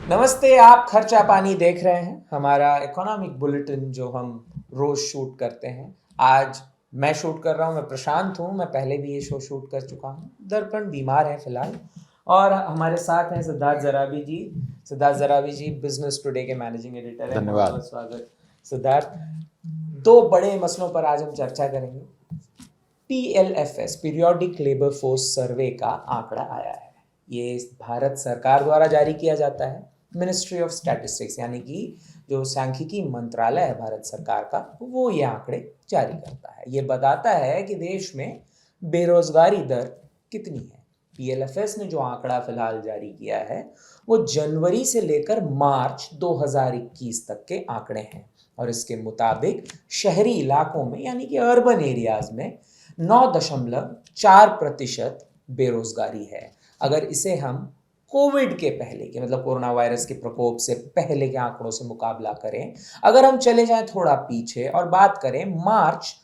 नमस्ते। आप खर्चा पानी देख रहे हैं हमारा इकोनॉमिक बुलेटिन जो हम रोज शूट करते हैं। आज मैं शूट कर रहा हूं। मैं प्रशांत हूं। मैं पहले भी ये शो शूट कर चुका हूं। दर्पण बीमार है फिलहाल। और हमारे साथ हैं सिद्धार्थ जराबी जी। सिद्धार्थ जराबी जी बिजनेस टुडे के मैनेजिंग एडिटर हैं। बहुत धन्यवाद। बहुत स्वागत सिद्धार्थ। दो बड़े मसलों पर आज हम चर्चा करेंगे। PLFS periodic labour force survey का आंकड़ा आया है। ये भारत सरकार द्वारा जारी किया जाता है। मिनिस्ट्री ऑफ स्टैटिस्टिक्स यानी कि जो सांख्यिकी मंत्रालय है भारत सरकार का, वो ये आंकड़े जारी करता है। ये बताता है कि देश में बेरोजगारी दर कितनी है। PLFS ने जो आंकड़ा फिलहाल जारी किया है वो जनवरी से लेकर मार्च 2021 तक के आंकड़े हैं। और इसके मुताबिक शहरी इलाकों में यानी कि अर्बन एरियाज में 9.4% बेरोजगारी है। अगर इसे हम कोविड के पहले के मतलब कोरोना वायरस के प्रकोप से पहले के आंकड़ों से मुकाबला करें, अगर हम चले जाएं थोड़ा पीछे और बात करें मार्च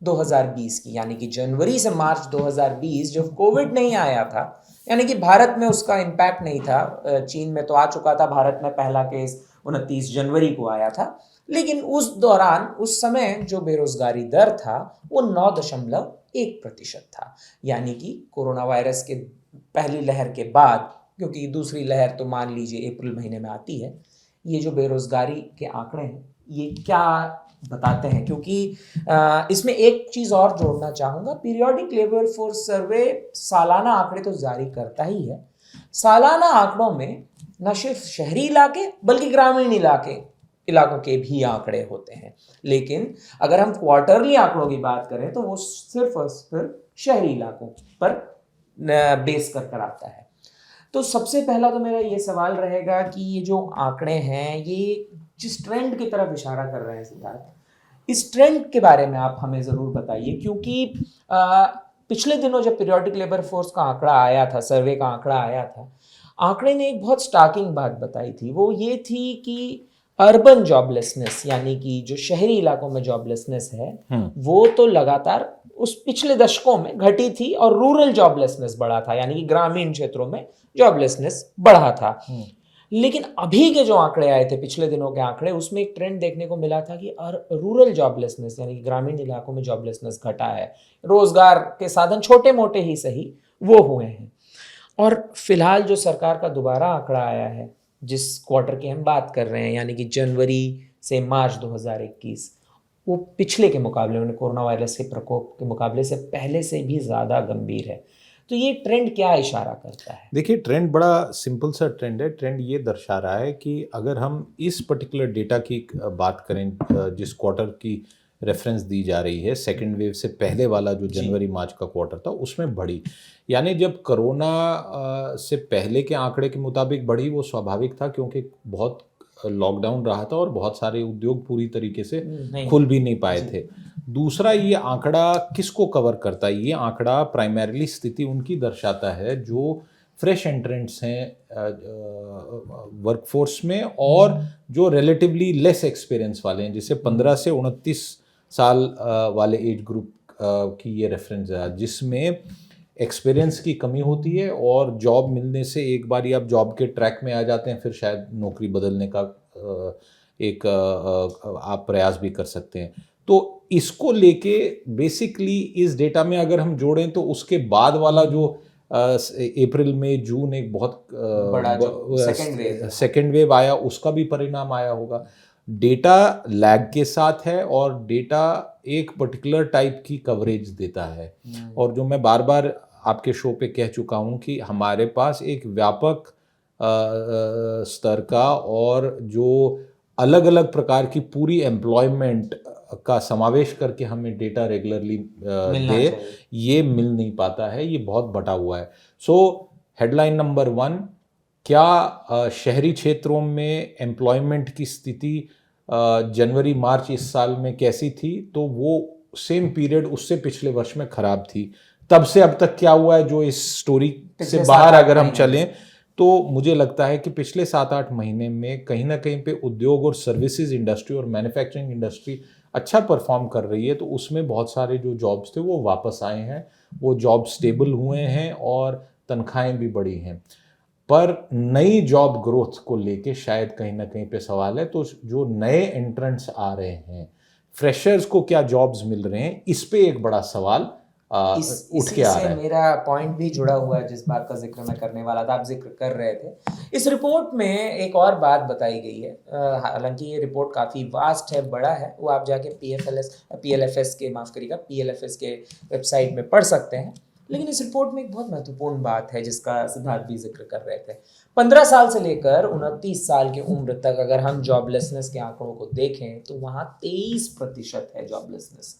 2020 की, यानी कि जनवरी से मार्च 2020 जब कोविड नहीं आया था, यानी कि भारत में उसका इम्पैक्ट नहीं था। चीन में तो आ चुका था। भारत में पहला केस 29 जनवरी को आया था। लेकिन उस दौरान उस समय जो बेरोजगारी दर था वो 9.1% था। यानी कि कोरोना वायरस के पहली लहर के बाद, क्योंकि दूसरी लहर तो मान लीजिए अप्रैल महीने में आती है, ये जो बेरोजगारी के आंकड़े हैं ये क्या बताते हैं? क्योंकि इसमें एक चीज और जोड़ना चाहूंगा। पीरियोडिक लेबर फोर्स सर्वे सालाना आंकड़े तो जारी करता ही है। सालाना आंकड़ों में न सिर्फ शहरी इलाके बल्कि ग्रामीण इलाकों के भी आंकड़े होते हैं। लेकिन अगर हम क्वार्टरली आंकड़ों की बात करें तो वो सिर्फ और सिर्फ शहरी इलाकों पर बेस कर आता है। तो सबसे पहला तो मेरा ये सवाल रहेगा कि ये जो आंकड़े हैं ये जिस ट्रेंड की तरफ इशारा कर रहे हैं सिद्धार्थ, इस ट्रेंड के बारे में आप हमें ज़रूर बताइए। क्योंकि पिछले दिनों जब पीरियोडिक लेबर फोर्स का आंकड़ा आया था, सर्वे का आंकड़ा आया था, आंकड़े ने एक बहुत स्टार्किंग बात बताई थी। वो ये थी कि अर्बन जॉबलेसनेस यानी कि जो शहरी इलाकों में जॉबलेसनेस है वो तो लगातार उस पिछले दशकों में घटी थी और रूरल जॉबलेसनेस बढ़ा था, यानी कि ग्रामीण क्षेत्रों में जॉबलेसनेस बढ़ा था। लेकिन अभी के जो आंकड़े आए थे, पिछले दिनों के आंकड़े, उसमें एक ट्रेंड देखने को मिला था कि रूरल जॉबलेसनेस यानी कि ग्रामीण इलाकों में जॉबलेसनेस घटा है। रोजगार के साधन छोटे मोटे ही सही वो हुए हैं। और फिलहाल जो सरकार का दोबारा आंकड़ा आया है, जिस क्वार्टर की हम बात कर रहे हैं यानी कि जनवरी से मार्च 2021, वो पिछले के मुकाबले में कोरोना वायरस के प्रकोप के मुकाबले से पहले से भी ज़्यादा गंभीर है। तो ये ट्रेंड क्या इशारा करता है? देखिए, ट्रेंड बड़ा सिंपल सा ट्रेंड है। ट्रेंड ये दर्शा रहा है कि अगर हम इस पर्टिकुलर डेटा की बात करें, जिस क्वार्टर की रेफरेंस दी जा रही है, सेकेंड वेव से पहले वाला जो जनवरी मार्च का क्वार्टर था उसमें बढ़ी। यानी जब कोरोना से पहले के आंकड़े के मुताबिक बढ़ी, वो स्वाभाविक था क्योंकि बहुत लॉकडाउन रहा था और बहुत सारे उद्योग पूरी तरीके से खुल भी नहीं पाए थे। दूसरा, ये आंकड़ा किसको कवर करता है? ये आंकड़ा प्राइमरीली स्थिति उनकी दर्शाता है जो फ्रेश एंट्रेंट्स हैं वर्कफोर्स में और जो रिलेटिवली लेस एक्सपीरियंस वाले हैं, जैसे 15 से 29 साल वाले एज ग्रुप की ये रेफरेंस है, जिसमें एक्सपीरियंस की कमी होती है और जॉब मिलने से एक बार आप जॉब के ट्रैक में आ जाते हैं, फिर शायद नौकरी बदलने का एक आप प्रयास भी कर सकते हैं। तो इसको लेके बेसिकली इस डेटा में अगर हम जोड़ें तो उसके बाद वाला जो अप्रैल में जून एक बहुत बड़ा सेकेंड वेव आया, उसका भी परिणाम आया होगा। डेटा लैग के साथ है और डेटा एक पर्टिकुलर टाइप की कवरेज देता है। और जो मैं बार बार आपके शो पे कह चुका हूँ कि हमारे पास एक व्यापक स्तर का और जो अलग अलग प्रकार की पूरी एम्प्लॉयमेंट का समावेश करके हमें डेटा रेगुलरली दे, ये मिल नहीं पाता है। ये बहुत बटा हुआ है। सो हेडलाइन नंबर 1, क्या शहरी क्षेत्रों में एम्प्लॉयमेंट की स्थिति जनवरी मार्च इस साल में कैसी थी? तो वो सेम पीरियड उससे पिछले वर्ष में खराब थी। तब से अब तक क्या हुआ है, जो इस स्टोरी से बाहर अगर हम चलें तो मुझे लगता है कि पिछले 7-8 महीने में कहीं ना कहीं पे उद्योग और सर्विसेज इंडस्ट्री और मैन्युफैक्चरिंग इंडस्ट्री अच्छा परफॉर्म कर रही है। तो उसमें बहुत सारे जो जॉब्स थे वो वापस आए हैं, वो जॉब स्टेबल हुए हैं और तनख्वाहें भी बढ़ी हैं। पर नई जॉब ग्रोथ को लेके शायद कहीं ना कहीं पे सवाल है। तो जो नए एंट्रेंट्स आ रहे हैं, फ्रेशर्स को क्या जॉब्स मिल रहे हैं, इस पे एक बड़ा सवाल उठ के आ रहा से है। मेरा पॉइंट भी जुड़ा हुआ है, जिस बात का जिक्र मैं करने वाला था, आप जिक्र कर रहे थे। इस रिपोर्ट में एक और बात बताई गई है, हालांकि ये रिपोर्ट काफ़ी वास्ट है, बड़ा है, वो आप जाके PLFS के, माफ़ करिएगा, PLFS के वेबसाइट में पढ़ सकते हैं। लेकिन इस रिपोर्ट में एक बहुत महत्वपूर्ण बात है जिसका सिद्धार्थ भी जिक्र कर रहे थे। 15 साल से लेकर 29 साल की उम्र तक अगर हम जॉबलेसनेस के आंकड़ों को देखें तो वहाँ 23% है जॉबलेसनेस।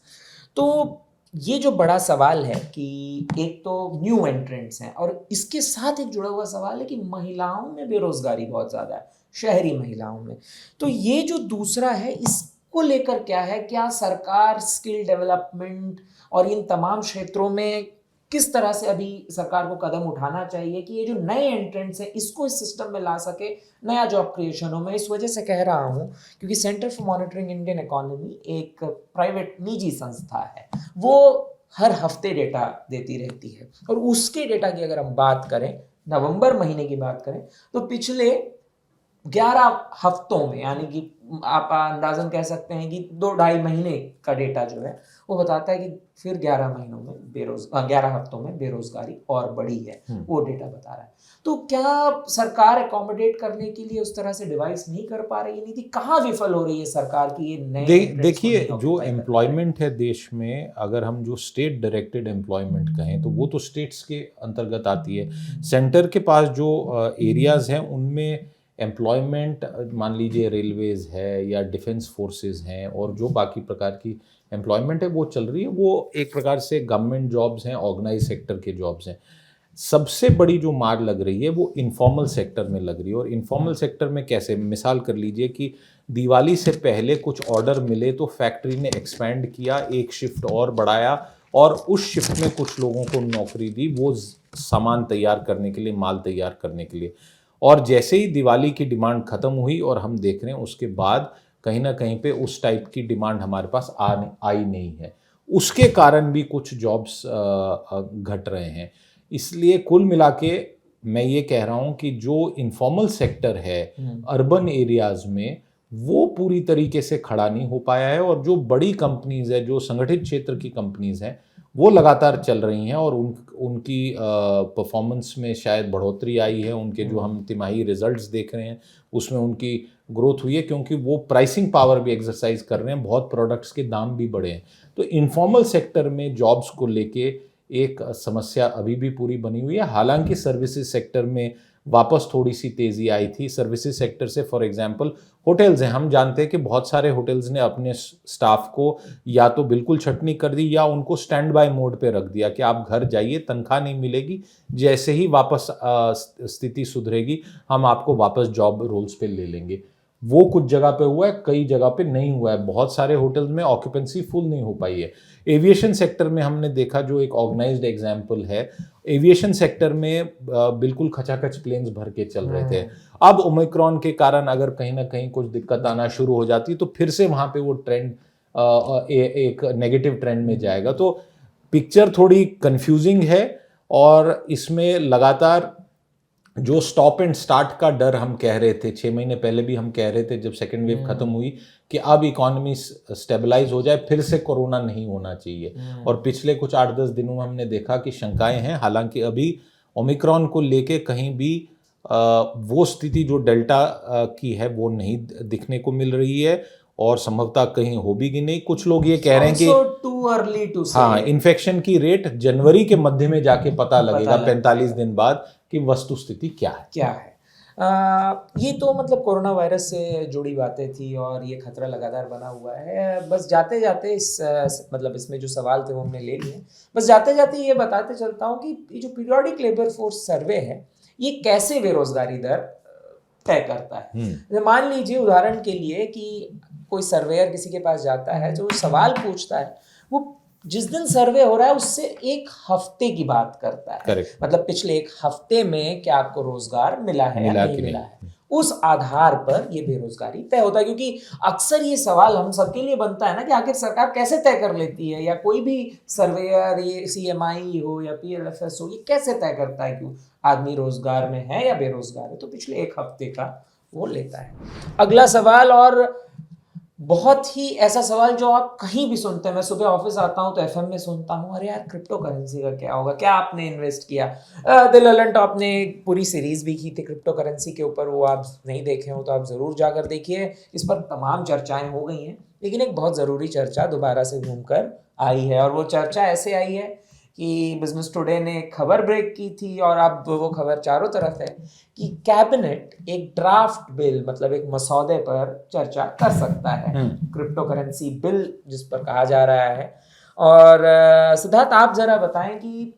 तो ये जो बड़ा सवाल है कि एक तो न्यू एंट्रेंट्स हैं, और इसके साथ एक जुड़ा हुआ सवाल है कि महिलाओं में बेरोजगारी बहुत ज़्यादा है, शहरी महिलाओं में। तो ये जो दूसरा है, इसको लेकर क्या है, क्या सरकार स्किल डेवलपमेंट और इन तमाम क्षेत्रों में किस तरह से अभी सरकार को कदम उठाना चाहिए कि ये जो नए एंट्रेंट्स हैं इसको इस सिस्टम में ला सके, नया जॉब क्रिएशन हो। मैं इस वजह से कह रहा हूँ क्योंकि centre for monitoring Indian economy एक प्राइवेट निजी संस्था है, वो हर हफ्ते डेटा देती रहती है, और उसके डेटा की अगर हम बात करें, नवंबर महीने की बात करें, तो पिछले 11 हफ्तों में, यानी कि आप अंदाजन कह सकते हैं कि 2-2.5 महीने का डेटा जो है वो बताता है कि फिर 11 महीनों में 11 हफ्तों में बेरोजगारी और बढ़ी है, वो डेटा बता रहा है। तो क्या सरकार एकोमोडेट करने के लिए उस तरह से डिवाइस नहीं कर पा रही है, नीति कहाँ विफल हो रही है सरकार की ये नए देखिए, जो एम्प्लॉयमेंट है देश में, अगर हम जो स्टेट डायरेक्टेड एम्प्लॉयमेंट कहें तो वो तो स्टेट्स के अंतर्गत आती है। सेंटर के पास जो एरियाज हैं उनमें एम्प्लॉयमेंट, मान लीजिए रेलवेज है या डिफेंस फोर्सेस हैं, और जो बाकी प्रकार की एम्प्लॉयमेंट है वो चल रही है, वो एक प्रकार से गवर्नमेंट जॉब्स हैं, ऑर्गेनाइज सेक्टर के जॉब्स हैं। सबसे बड़ी जो मार लग रही है वो इनफॉर्मल सेक्टर में लग रही है। और इनफॉर्मल सेक्टर में कैसे, मिसाल कर लीजिए कि दिवाली से पहले कुछ ऑर्डर मिले तो फैक्ट्री ने एक्सपैंड किया, एक शिफ्ट और बढ़ाया, और उस शिफ्ट में कुछ लोगों को नौकरी दी, वो सामान तैयार करने के लिए, माल तैयार करने के लिए। और जैसे ही दिवाली की डिमांड खत्म हुई, और हम देख रहे हैं उसके बाद कहीं ना कहीं पे उस टाइप की डिमांड हमारे पास आई नहीं है, उसके कारण भी कुछ जॉब्स घट रहे हैं। इसलिए कुल मिला के मैं ये कह रहा हूँ कि जो इनफॉर्मल सेक्टर है अर्बन एरियाज में, वो पूरी तरीके से खड़ा नहीं हो पाया है। और जो बड़ी कंपनीज है, जो संगठित क्षेत्र की कंपनीज हैं, वो लगातार चल रही हैं, और उनकी परफॉर्मेंस में शायद बढ़ोतरी आई है। उनके जो हम तिमाही रिजल्ट्स देख रहे हैं उसमें उनकी ग्रोथ हुई है, क्योंकि वो प्राइसिंग पावर भी एक्सरसाइज कर रहे हैं, बहुत प्रोडक्ट्स के दाम भी बढ़े हैं। तो इनफॉर्मल सेक्टर में जॉब्स को लेके एक समस्या अभी भी पूरी बनी हुई है। हालांकि सर्विसेज सेक्टर में वापस थोड़ी सी तेज़ी आई थी। सर्विसेज सेक्टर से फॉर एग्जांपल होटल्स हैं, हम जानते हैं कि बहुत सारे होटल्स ने अपने स्टाफ को या तो बिल्कुल छटनी कर दी या उनको स्टैंड बाय मोड पे रख दिया कि आप घर जाइए, तनख्वाह नहीं मिलेगी, जैसे ही वापस स्थिति सुधरेगी हम आपको वापस जॉब रोल्स पे ले लेंगे। वो कुछ जगह पे हुआ है, कई जगह पे नहीं हुआ है। बहुत सारे होटल्स में ऑक्यूपेंसी फुल नहीं हो पाई है। एविएशन सेक्टर में हमने देखा, जो एक ऑर्गेनाइज्ड एग्जाम्पल है, एविएशन सेक्टर में बिल्कुल खचाखच प्लेन्स भर के चल रहे थे। अब ओमिक्रॉन के कारण अगर कहीं ना कहीं कुछ दिक्कत आना शुरू हो जाती तो फिर से वहाँ पे वो ट्रेंड एक नेगेटिव ट्रेंड में जाएगा। तो पिक्चर थोड़ी कंफ्यूजिंग है, और इसमें लगातार जो स्टॉप एंड स्टार्ट का डर हम कह रहे थे 6 महीने पहले भी, हम कह रहे थे जब सेकेंड वेव खत्म हुई कि अब इकोनॉमी स्टेबलाइज हो जाए, फिर से कोरोना नहीं होना चाहिए। और पिछले कुछ 8-10 दिनों में हमने देखा कि शंकाएं हैं। हालांकि अभी ओमिक्रॉन को लेके कहीं भी वो स्थिति जो डेल्टा की है वो नहीं दिखने को मिल रही है, और संभवतः कहीं हो भी नहीं। कुछ लोग ये कह रहे हैं कि हाँ, इन्फेक्शन की रेट जनवरी के मध्य में जाके पता लगेगा 45 दिन बाद कि वस्तु स्थिति क्या है। ये तो मतलब कोरोना वायरस से जुड़ी बातें थी, और ये खतरा लगातार बना हुआ है। बस जाते जाते मतलब इसमें जो सवाल थे वो हमने ले लिए। बस जाते जाते ये बताते चलता हूँ कि ये जो पीरियोडिक लेबर फोर्स सर्वे है, ये कैसे बेरोजगारी दर तय करता है। मान लीजिए उदाहरण के लिए कि कोई सर्वेयर किसी के पास जाता है, जो सवाल पूछता है वो जिस दिन सर्वे हो रहा है उससे एक हफ्ते की बात करता है। Correct. मतलब पिछले एक हफ्ते में क्या आपको रोजगार मिला है या नहीं मिला है। उस आधार पर ये बेरोजगारी तय होता है। क्योंकि अक्सर ये सवाल हम सबके लिए बनता है ना कि आखिर सरकार कैसे तय कर लेती है, या कोई भी सर्वेयर, ये CMI हो या PLFS हो, ये कैसे तय करता है कि आदमी रोजगार में है या बेरोजगार है? तो पिछले एक हफ्ते का वो लेता है। अगला सवाल, और बहुत ही ऐसा सवाल जो आप कहीं भी सुनते हैं, मैं सुबह ऑफिस आता हूँ तो FM में सुनता हूँ, अरे यार क्रिप्टो करेंसी का क्या होगा, क्या आपने इन्वेस्ट किया? दिल ललन टॉप ने एक पूरी सीरीज भी की थी क्रिप्टो करेंसी के ऊपर, वो आप नहीं देखे हो तो आप ज़रूर जाकर देखिए। इस पर तमाम चर्चाएं हो गई हैं, लेकिन एक बहुत ज़रूरी चर्चा दोबारा से घूमकर आई है, और वो चर्चा ऐसे आई है कि बिजनेस टुडे ने खबर ब्रेक की थी, और अब वो खबर चारों तरफ है कि कैबिनेट एक ड्राफ्ट बिल, मतलब एक मसौदे पर चर्चा कर सकता है, क्रिप्टो करेंसी बिल जिस पर कहा जा रहा है। और सिद्धार्थ, आप जरा बताएं कि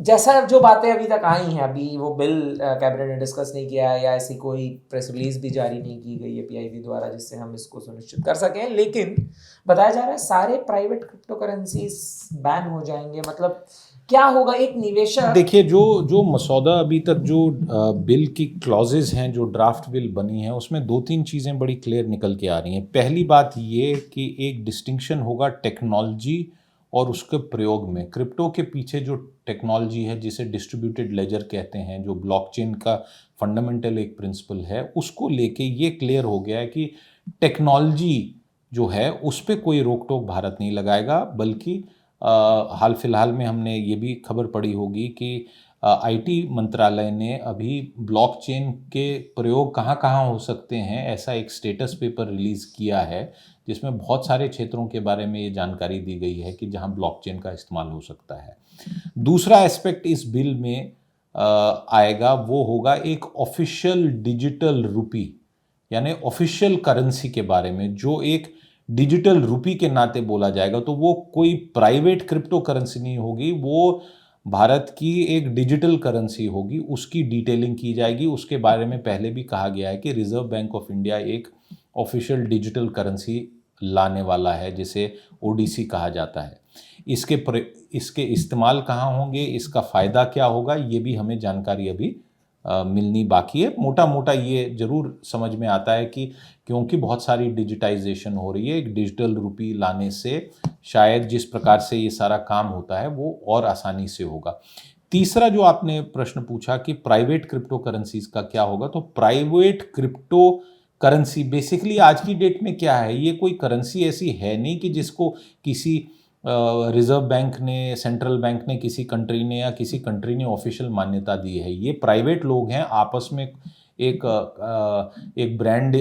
जैसा जो बातें अभी तक आई हैं, अभी वो बिल कैबिनेट ने डिस्कस नहीं किया है, या ऐसी कोई प्रेस रिलीज भी जारी नहीं की गई है PIB द्वारा जिससे हम इसको सुनिश्चित कर सकें, लेकिन बताया जा रहा है सारे प्राइवेट क्रिप्टो करेंसीज बैन हो जाएंगे। मतलब क्या होगा एक निवेशक? देखिए, जो मसौदा अभी तक जो बिल की क्लॉजेज हैं, जो ड्राफ्ट बिल बनी है, उसमें 2-3 चीज़ें बड़ी क्लियर निकल के आ रही हैं। पहली बात ये कि एक डिस्टिंक्शन होगा टेक्नोलॉजी और उसके प्रयोग में। क्रिप्टो के पीछे जो टेक्नोलॉजी है, जिसे डिस्ट्रीब्यूटेड लेजर कहते हैं, जो ब्लॉकचेन का फंडामेंटल एक प्रिंसिपल है, उसको लेके ये क्लियर हो गया है कि टेक्नोलॉजी जो है उस पर कोई रोक टोक भारत नहीं लगाएगा। बल्कि हाल फिलहाल में हमने ये भी खबर पड़ी होगी कि IT मंत्रालय ने अभी ब्लॉकचेन के प्रयोग कहाँ कहाँ हो सकते हैं, ऐसा एक स्टेटस पेपर रिलीज़ किया है, जिसमें बहुत सारे क्षेत्रों के बारे में ये जानकारी दी गई है कि जहाँ ब्लॉकचेन का इस्तेमाल हो सकता है। दूसरा एस्पेक्ट इस बिल में आएगा, वो होगा एक ऑफिशियल डिजिटल रुपी, यानी ऑफिशियल करेंसी के बारे में, जो एक डिजिटल रुपी के नाते बोला जाएगा। तो वो कोई प्राइवेट क्रिप्टो करेंसी नहीं होगी, वो भारत की एक डिजिटल करेंसी होगी, उसकी डिटेलिंग की जाएगी। उसके बारे में पहले भी कहा गया है कि रिजर्व बैंक ऑफ इंडिया एक ऑफिशियल डिजिटल करेंसी लाने वाला है, जिसे ODC कहा जाता है। इसके इस्तेमाल कहाँ होंगे, इसका फ़ायदा क्या होगा, ये भी हमें जानकारी अभी मिलनी बाकी है। मोटा मोटा ये जरूर समझ में आता है कि क्योंकि बहुत सारी डिजिटाइजेशन हो रही है, एक डिजिटल रुपी लाने से शायद जिस प्रकार से ये सारा काम होता है वो और आसानी से होगा। तीसरा जो आपने प्रश्न पूछा कि प्राइवेट क्रिप्टो करेंसीज का क्या होगा, तो प्राइवेट क्रिप्टो करेंसी बेसिकली आज की डेट में क्या है, ये कोई करेंसी ऐसी है नहीं कि जिसको किसी रिजर्व बैंक ने, सेंट्रल बैंक ने, किसी कंट्री ने या किसी कंट्री ने ऑफिशियल मान्यता दी है। ये प्राइवेट लोग हैं, आपस में एक ब्रांड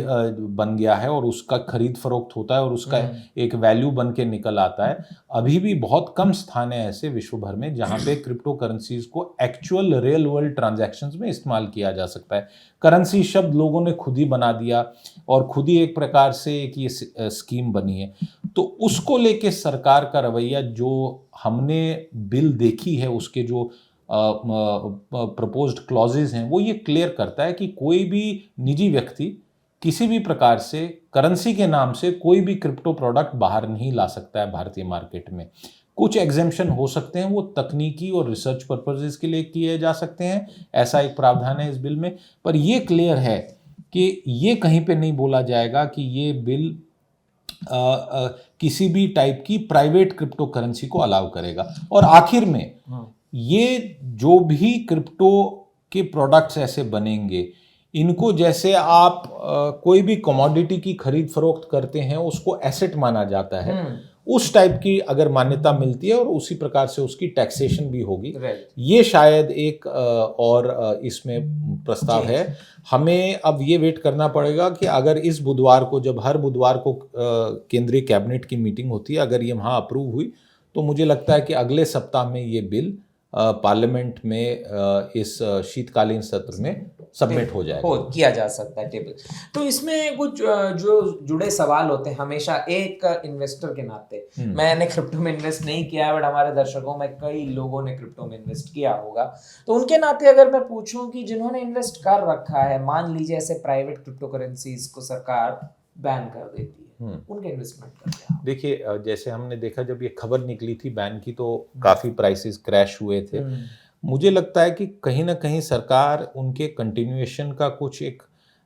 बन गया है और उसका खरीद फरोख्त होता है और उसका एक वैल्यू बन के निकल आता है। अभी भी बहुत कम स्थान है ऐसे विश्व भर में जहाँ पे क्रिप्टो करेंसीज को एक्चुअल रियल वर्ल्ड ट्रांजैक्शंस में इस्तेमाल किया जा सकता है। करेंसी शब्द लोगों ने खुद ही बना दिया और खुद ही एक प्रकार से एक ये स्कीम बनी है। तो उसको लेके सरकार का रवैया जो हमने बिल देखी है, उसके जो प्रपोज्ड क्लॉजेज हैं, वो ये क्लियर करता है कि कोई भी निजी व्यक्ति किसी भी प्रकार से करेंसी के नाम से कोई भी क्रिप्टो प्रोडक्ट बाहर नहीं ला सकता है भारतीय मार्केट में। कुछ एग्जेम्पशन हो सकते हैं, वो तकनीकी और रिसर्च पर्पजेज के लिए किए जा सकते हैं, ऐसा एक प्रावधान है इस बिल में। पर ये क्लियर है कि ये कहीं पे नहीं बोला जाएगा कि ये बिल किसी भी टाइप की प्राइवेट क्रिप्टो करेंसी को अलाउ करेगा। और आखिर में ये जो भी क्रिप्टो के प्रोडक्ट्स ऐसे बनेंगे, इनको जैसे आप कोई भी कमोडिटी की खरीद फरोख्त करते हैं, उसको एसेट माना जाता है, उस टाइप की अगर मान्यता मिलती है और उसी प्रकार से उसकी टैक्सेशन भी होगी। ये शायद एक और इसमें प्रस्ताव है। हमें अब ये वेट करना पड़ेगा कि अगर इस बुधवार को, जब हर बुधवार को केंद्रीय कैबिनेट की मीटिंग होती है, अगर ये वहाँ अप्रूव हुई तो मुझे लगता है कि अगले सप्ताह में ये बिल पार्लियामेंट में इस शीतकालीन सत्र में सबमिट हो जाएगा, किया जा सकता है टेबल। तो इसमें कुछ जो जुड़े सवाल होते हैं हमेशा एक इन्वेस्टर के नाते, मैंने क्रिप्टो में इन्वेस्ट नहीं किया है बट हमारे दर्शकों में कई लोगों ने क्रिप्टो में इन्वेस्ट किया होगा, तो उनके नाते अगर मैं पूछूं कि जिन्होंने इन्वेस्ट कर रखा है, मान लीजिए ऐसे प्राइवेट क्रिप्टो करेंसीज को सरकार बैन कर देती है, उनके इन्वेस्टमेंट का क्या? देखिए, जैसे हमने देखा जब ये खबर निकली थी बैन की, तो काफ़ी प्राइसेस क्रैश हुए थे। मुझे लगता है कि कहीं ना कहीं सरकार उनके कंटिन्यूएशन का कुछ एक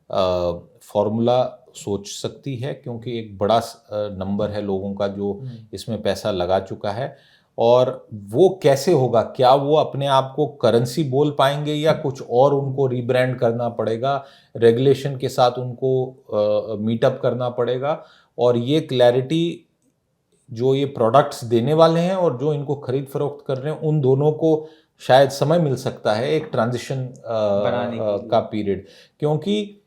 फॉर्मूला सोच सकती है, क्योंकि एक बड़ा नंबर है लोगों का जो इसमें पैसा लगा चुका है। और वो कैसे होगा, क्या वो अपने आप को करेंसी बोल पाएंगे या कुछ और उनको रीब्रांड करना पड़ेगा, रेगुलेशन के साथ उनको मीटअप करना पड़ेगा। और ये क्लैरिटी जो ये प्रोडक्ट्स देने वाले हैं और जो इनको खरीद फरोख्त कर रहे हैं, उन दोनों को शायद समय मिल सकता है एक ट्रांजिशन का पीरियड। क्योंकि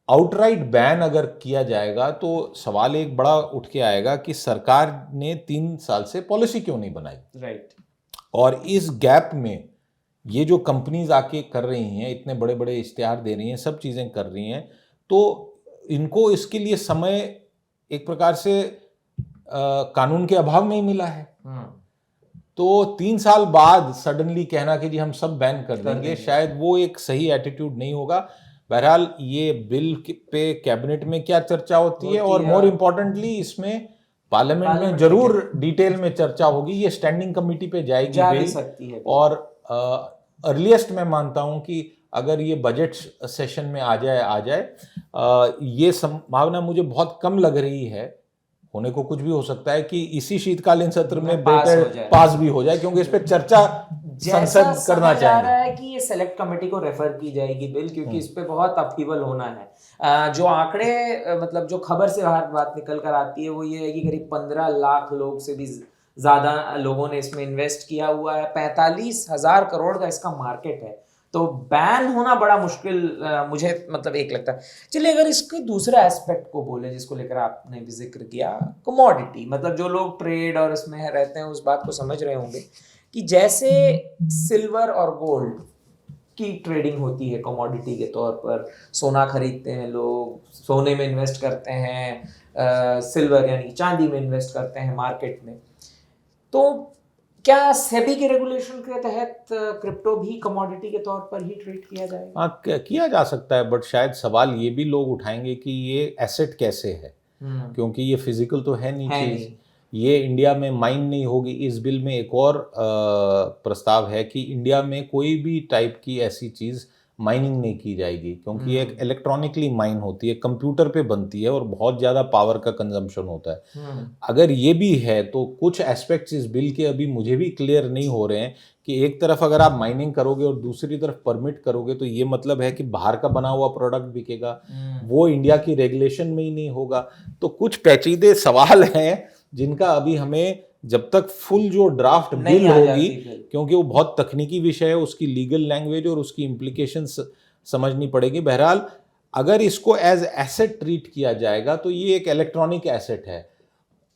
आउटराइट बैन अगर किया जाएगा तो सवाल एक बड़ा उठ के आएगा कि सरकार ने 3 साल से पॉलिसी क्यों नहीं बनाई। राइट। और इस गैप में ये जो कंपनीज आके कर रही हैं, इतने बड़े बड़े इश्तिहार दे रही हैं, सब चीज़ें कर रही हैं, तो इनको इसके लिए समय एक प्रकार से कानून के अभाव में ही मिला है। तो 3 साल बाद सडनली कहना कि जी हम सब बैन कर देंगे, शायद वो एक सही एटीट्यूड नहीं होगा। बहरहाल ये बिल पे कैबिनेट में क्या चर्चा होती है, और मोर इम्पोर्टेंटली इसमें पार्लियामेंट में जरूर डिटेल में चर्चा होगी। ये स्टैंडिंग कमिटी पे जाएगी जा बिल, सकती है। और अर्लीस्ट मैं मानता हूं कि अगर ये बजट सेशन में आ जाए ये संभावना मुझे बहुत कम लग रही है। होने को कुछ भी हो सकता है कि इसी शीतकालीन सत्र में पास भी हो जाए, क्योंकि इस पे चर्चा संसद करना चाह रहा है कि ये सेलेक्ट कमेटी को रेफर की जाएगी बिल, क्योंकि इस पे बहुत अपहीवल होना है। जो आंकड़े मतलब जो खबर से बात निकल कर आती है वो ये है कि करीब 15 लाख लोग से भी ज्यादा लोगों ने इसमें इन्वेस्ट किया हुआ है। 45,000 करोड़ का इसका मार्केट है, तो बैन होना बड़ा मुश्किल मुझे मतलब एक लगता है। चलिए अगर इसके दूसरा एस्पेक्ट को बोले जिसको लेकर आपने भी जिक्र किया, कमोडिटी, मतलब जो लोग ट्रेड और इसमें रहते हैं उस बात को समझ रहे होंगे कि जैसे सिल्वर और गोल्ड की ट्रेडिंग होती है कमोडिटी के तौर पर, सोना खरीदते हैं लोग, सोने में इन्वेस्ट करते हैं, सिल्वर यानी चांदी में इन्वेस्ट करते हैं मार्केट में, तो क्या सेबी के रेगुलेशन के तहत क्रिप्टो भी कमोडिटी के तौर पर ही ट्रीट किया जाएगा? हाँ, किया जा सकता है, बट शायद सवाल ये भी लोग उठाएंगे कि ये एसेट कैसे है, क्योंकि ये फिजिकल तो है नहीं चीज, ये इंडिया में माइन नहीं होगी। इस बिल में एक और प्रस्ताव है कि इंडिया में कोई भी टाइप की ऐसी चीज माइनिंग नहीं की जाएगी, क्योंकि ये एक इलेक्ट्रॉनिकली माइन होती है, कंप्यूटर पे बनती है और बहुत ज़्यादा पावर का कंजम्पशन होता है। अगर ये भी है तो कुछ एस्पेक्ट्स इस बिल के अभी मुझे भी क्लियर नहीं हो रहे हैं कि एक तरफ अगर आप माइनिंग करोगे और दूसरी तरफ परमिट करोगे तो ये मतलब है कि बाहर का बना हुआ प्रोडक्ट बिकेगा, वो इंडिया की रेगुलेशन में ही नहीं होगा। तो कुछ पेचीदे सवाल हैं जिनका अभी हमें जब तक फुल जो ड्राफ्ट बिल होगी, क्योंकि वो बहुत तकनीकी विषय है, उसकी लीगल लैंग्वेज और उसकी इम्प्लीकेशंस समझनी पड़ेगी। बहरहाल अगर इसको एज एसेट ट्रीट किया जाएगा तो ये एक इलेक्ट्रॉनिक एसेट है,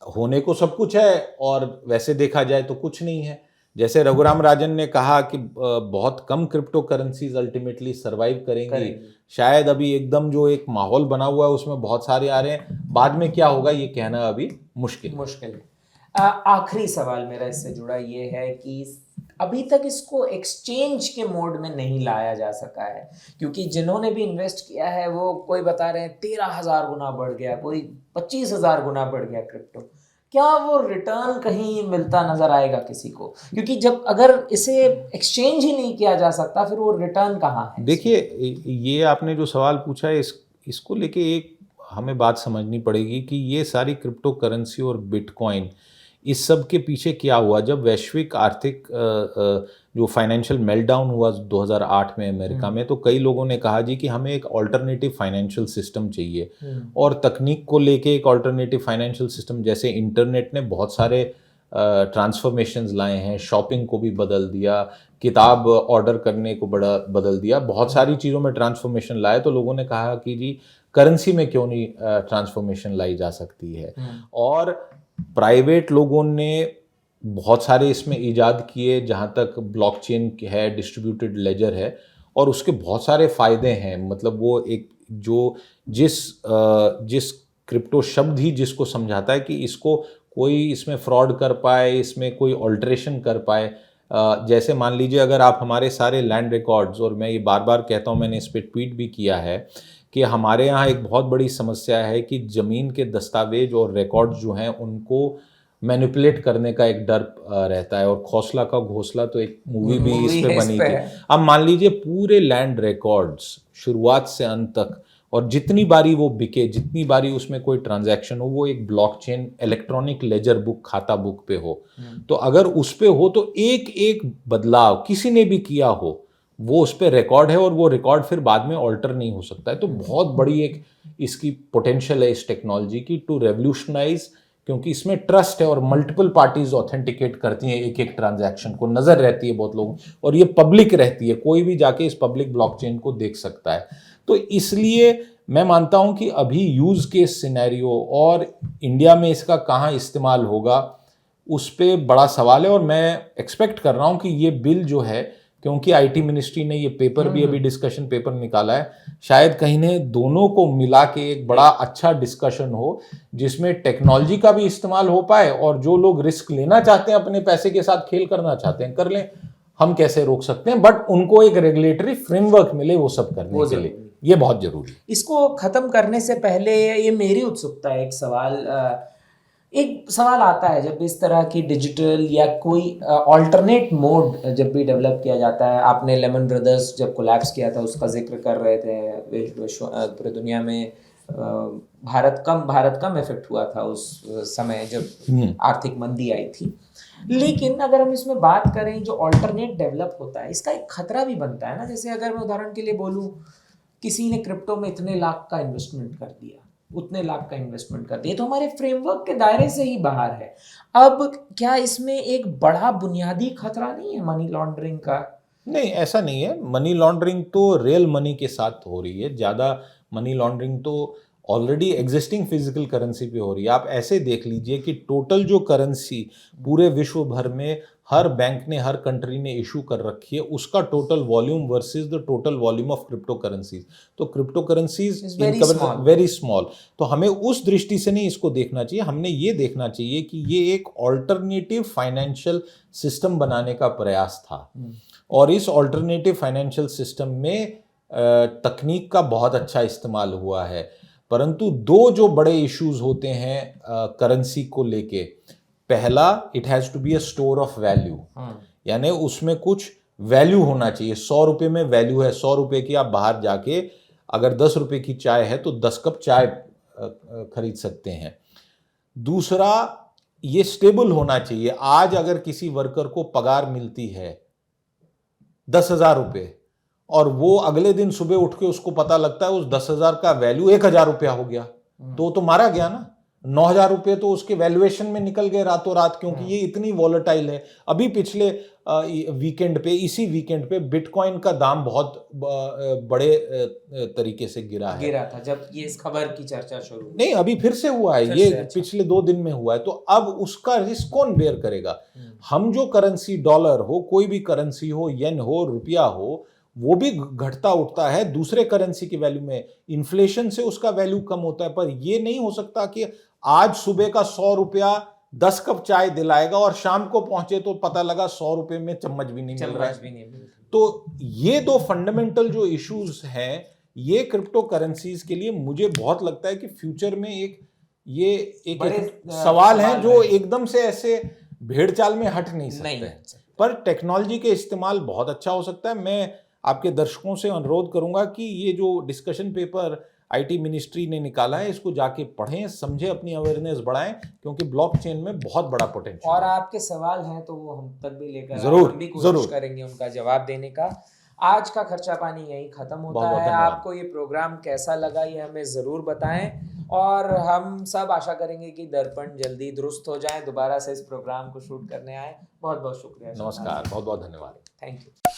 होने को सब कुछ है और वैसे देखा जाए तो कुछ नहीं है। जैसे रघुराम राजन ने कहा कि बहुत कम क्रिप्टो करेंसीज अल्टीमेटली सर्वाइव करेंगी, शायद अभी एकदम जो एक माहौल बना हुआ है उसमें बहुत सारे आ रहे हैं, बाद में क्या होगा ये कहना अभी मुश्किल है। आखिरी सवाल मेरा इससे जुड़ा ये है कि अभी तक इसको एक्सचेंज के मोड में नहीं लाया जा सका है, क्योंकि जिन्होंने भी इन्वेस्ट किया है वो कोई बता रहे हैं 13,000 गुना बढ़ गया, कोई 25,000 गुना बढ़ गया क्रिप्टो। क्या वो रिटर्न कहीं मिलता नजर आएगा किसी को? क्योंकि जब अगर इसे एक्सचेंज ही नहीं किया जा सकता फिर वो रिटर्न कहाँ है? देखिए, ये आपने जो सवाल पूछा है इसको लेके एक हमें बात समझनी पड़ेगी कि ये सारी क्रिप्टो करेंसी और बिटकॉइन, इस सब के पीछे क्या हुआ। जब वैश्विक आर्थिक जो फाइनेंशियल मेल्टडाउन हुआ 2008 में अमेरिका में, तो कई लोगों ने कहा जी कि हमें एक ऑल्टरनेटिव फाइनेंशियल सिस्टम चाहिए, और तकनीक को लेके एक ऑल्टरनेटिव फाइनेंशियल सिस्टम, जैसे इंटरनेट ने बहुत सारे ट्रांसफॉर्मेशंस लाए हैं, शॉपिंग को भी बदल दिया, किताब ऑर्डर करने को बड़ा बदल दिया, बहुत सारी चीज़ों में ट्रांसफॉर्मेशन लाए। तो लोगों ने कहा कि जी करेंसी में क्यों नहीं ट्रांसफॉर्मेशन लाई जा सकती है। और प्राइवेट लोगों ने बहुत सारे इसमें इजाद किए, जहाँ तक ब्लॉकचेन है, डिस्ट्रीब्यूटेड लेजर है, और उसके बहुत सारे फ़ायदे हैं। मतलब वो एक जो जिस क्रिप्टो शब्द ही जिसको समझाता है कि इसको कोई इसमें फ्रॉड कर पाए, इसमें कोई ऑल्ट्रेशन कर पाए। जैसे मान लीजिए अगर आप हमारे सारे लैंड रिकॉर्ड्स, और मैं ये बार बार कहता हूँ, मैंने इस पर ट्वीट भी किया है कि हमारे यहाँ एक बहुत बड़ी समस्या है कि ज़मीन के दस्तावेज और रिकॉर्ड्स जो हैं उनको मैनिपुलेट करने का एक डर रहता है। और खौसला का घोंसला तो एक मूवी भी इस पे बनी थी। अब मान लीजिए पूरे लैंड रिकॉर्ड्स शुरुआत से अंत तक और जितनी बारी वो बिके, जितनी बारी उसमें कोई ट्रांजैक्शन हो, वो एक ब्लॉकचेन इलेक्ट्रॉनिक लेजर बुक, खाता बुक पे हो। तो अगर उस पे हो तो एक एक बदलाव किसी ने भी किया हो वो उस पे रिकॉर्ड है, और वो रिकॉर्ड फिर बाद में ऑल्टर नहीं हो सकता है। तो बहुत बड़ी एक इसकी पोटेंशियल है इस टेक्नोलॉजी की टू रेवोल्यूशनाइज, क्योंकि इसमें ट्रस्ट है और मल्टीपल पार्टीज ऑथेंटिकेट करती हैं एक एक ट्रांजैक्शन को, नजर रहती है बहुत लोगों, और ये पब्लिक रहती है, कोई भी जाके इस पब्लिक ब्लॉकचेन को देख सकता है। तो इसलिए मैं मानता हूं कि अभी यूज केस सिनेरियो और इंडिया में इसका कहाँ इस्तेमाल होगा उस पर बड़ा सवाल है। और मैं एक्सपेक्ट कर रहा हूं कि ये बिल जो है, क्योंकि आईटी मिनिस्ट्री ने ये पेपर भी अभी डिस्कशन पेपर निकाला है, शायद कहीं ने दोनों को मिला के एक बड़ा अच्छा डिस्कशन हो जिसमें टेक्नोलॉजी का भी इस्तेमाल हो पाए, और जो लोग रिस्क लेना चाहते हैं, अपने पैसे के साथ खेल करना चाहते हैं, कर लें। हम कैसे रोक सकते हैं, बट उनको एक रेगुलेटरी फ्रेमवर्क मिले वो सब करने के लिए, ये बहुत जरूरी है। इसको खत्म करने से पहले ये मेरी उत्सुकता है, एक सवाल आता है जब इस तरह की डिजिटल या कोई ऑल्टरनेट मोड जब भी डेवलप किया जाता है। आपने लेमन ब्रदर्स जब कोलैप्स किया था उसका जिक्र कर रहे थे, पूरे दुनिया में भारत कम इफेक्ट हुआ था उस समय जब आर्थिक मंदी आई थी। लेकिन अगर हम इसमें बात करें, जो ऑल्टरनेट डेवलप होता है इसका एक खतरा भी बनता है ना। जैसे अगर मैं उदाहरण के लिए बोलूँ, किसी ने क्रिप्टो में इतने लाख का इन्वेस्टमेंट कर दिया, उतने लाख का इन्वेस्टमेंट कर दिया, तो हमारे फ्रेमवर्क के दायरे से ही बाहर है। अब क्या इसमें एक बड़ा बुनियादी खतरा नहीं है मनी लॉन्ड्रिंग का? नहीं, ऐसा नहीं है। मनी लॉन्ड्रिंग तो रियल मनी के साथ हो रही है, ज़्यादा मनी लॉन्ड्रिंग तो ऑलरेडी एग्जिस्टिंग फिजिकल करेंसी पे हो रही है। आप ऐसे देख लीजिए कि टोटल जो करेंसी पूरे विश्व भर में हर बैंक ने, हर कंट्री ने इशू कर रखी है, उसका total volume versus the total volume of crypto currencies, तो क्रिप्टो करेंसीज वेरी स्मॉल। तो हमें उस दृष्टि से नहीं इसको देखना चाहिए, हमने ये देखना चाहिए कि ये एक ऑल्टरनेटिव फाइनेंशियल सिस्टम बनाने का प्रयास था, और इस ऑल्टरनेटिव फाइनेंशियल सिस्टम में तकनीक का बहुत अच्छा इस्तेमाल हुआ है। परंतु दो जो बड़े इश्यूज होते हैं करेंसी को लेके, पहला, it has to be a store of value, यानी उसमें कुछ वैल्यू होना चाहिए। 100 रुपये में वैल्यू है, 100 रुपये की आप बाहर जाके अगर 10 रुपये की चाय है तो 10 कप चाय खरीद सकते हैं। दूसरा, ये स्टेबल होना चाहिए। आज अगर किसी वर्कर को पगार मिलती है 10,000 रुपये, और वो अगले दिन सुबह उठ के उसको पता लगता है उस 10,000 का वैल्यू 1,000 रुपया हो गया, तो मारा गया ना। 9,000 रुपये तो उसके वैल्यूएशन में निकल गए रातों रात, क्योंकि ये इतनी वॉलेटाइल है। अभी पिछले वीकेंड पे, इसी वीकेंड पे बिटकॉइन का दाम बहुत बड़े तरीके से गिरा था जब ये इस खबर की चर्चा शुरू। नहीं, अभी फिर से हुआ है, ये पिछले 2 दिन में हुआ है। तो अब उसका रिस्क कौन बेयर करेगा? हम जो करेंसी, डॉलर हो, कोई भी करेंसी हो, येन हो, रुपया हो, वो भी घटता उठता है दूसरे करेंसी की वैल्यू में, इन्फ्लेशन से उसका वैल्यू कम होता है। पर ये नहीं हो सकता कि आज सुबह का 100 रुपया 10 कप चाय दिलाएगा और शाम को पहुंचे तो पता लगा 100 रुपए में चम्मच भी नहीं मिल रहा है। तो ये दो फंडामेंटल जो इश्यूज हैं, ये क्रिप्टो करेंसीज के लिए मुझे बहुत लगता है कि फ्यूचर में एक सवाल है जो एकदम से ऐसे भेड़ चाल में हट नहीं सकते। पर टेक्नोलॉजी के इस्तेमाल बहुत अच्छा हो सकता है। मैं आपके दर्शकों से अनुरोध करूंगा कि ये जो डिस्कशन पेपर आईटी मिनिस्ट्री ने निकाला है, इसको जाके पढ़ें, समझें, अपनी अवेयरनेस बढ़ाएं, क्योंकि ब्लॉकचेन में बहुत बड़ा पोटेंशियल। और आपके सवाल हैं तो वो हम तक भी लेकर जरूर कोशिश करेंगे उनका जवाब देने का। आज का खर्चा पानी यहीं खत्म होता है। आपको ये प्रोग्राम कैसा लगा ये हमें ज़रूर बताएं, और हम सब आशा करेंगे कि दर्पण जल्दी दुरुस्त हो जाए, दोबारा से इस प्रोग्राम को शूट करने आए। बहुत बहुत शुक्रिया। नमस्कार, बहुत बहुत धन्यवाद। Thank you.